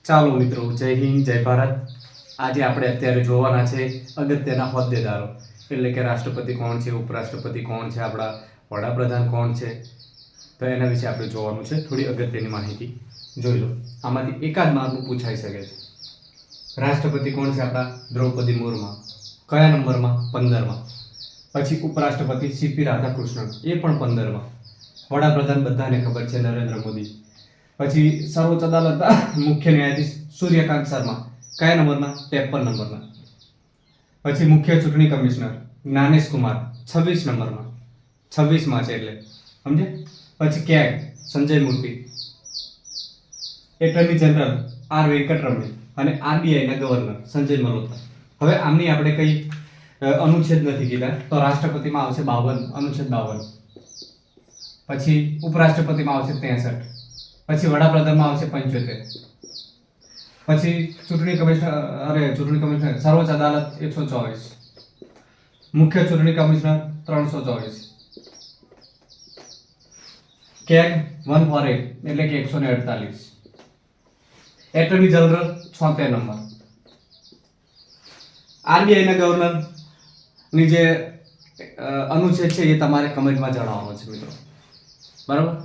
ચાલો મિત્રો, જય હિન્દ, જય ભારત. આજે આપણે અત્યારે જોવાના છે અગત્યના હોદ્દેદારો, એટલે કે રાષ્ટ્રપતિ કોણ છે, ઉપરાષ્ટ્રપતિ કોણ છે, આપણા વડાપ્રધાન કોણ છે. તો એના વિશે આપણે જોવાનું છે. થોડી અગત્યની માહિતી જોઈ લો. આમાંથી એકાદ માર્કનું પૂછાઈ શકે છે. રાષ્ટ્રપતિ કોણ છે? આપણા દ્રૌપદી મુર્મુ. કયા નંબરમાં? 15માં. પછી ઉપરાષ્ટ્રપતિ સીપી રાધાકૃષ્ણન, એ પણ 15માં. વડાપ્રધાન બધાને ખબર છે, નરેન્દ્ર મોદી. પછી સર્વોચ્ચ અદાલતના મુખ્ય ન્યાયાધીશ સૂર્યકાંત શર્મા, કયા નંબરના? 53 નંબરના. પછી મુખ્ય ચૂંટણી કમિશનર જ્ઞાનેશ કુમાર, 26 નંબરમાં. 26માં છે એટલે સમજે. પછી કેગ સંજય મૂર્તિ. એટર્ની જનરલ આર વેંકટરમણ અને આરબીઆઈના ગવર્નર સંજય મલ્હોત્રા. હવે આમની આપણે કઈ અનુચ્છેદ નથી કીધા, તો રાષ્ટ્રપતિમાં આવશે 52, અનુચ્છેદ 52. પછી ઉપરાષ્ટ્રપતિમાં આવશે 63. પછી વડાપ્રધાનમાં આવશે 75. પછી ચૂંટણી કમિશનર સર્વોચ્ચ અદાલત 124. મુખ્ય ચૂંટણી કમિશનર 324. કેગ 148 એટલે કે 148. એટર્ની જનરલ 76 નંબર. આરબીઆઈના ગવર્નર ની જે અનુચ્છેદ છે એ તમારે કમેન્ટમાં જણાવવાનો છે મિત્રો. બરાબર.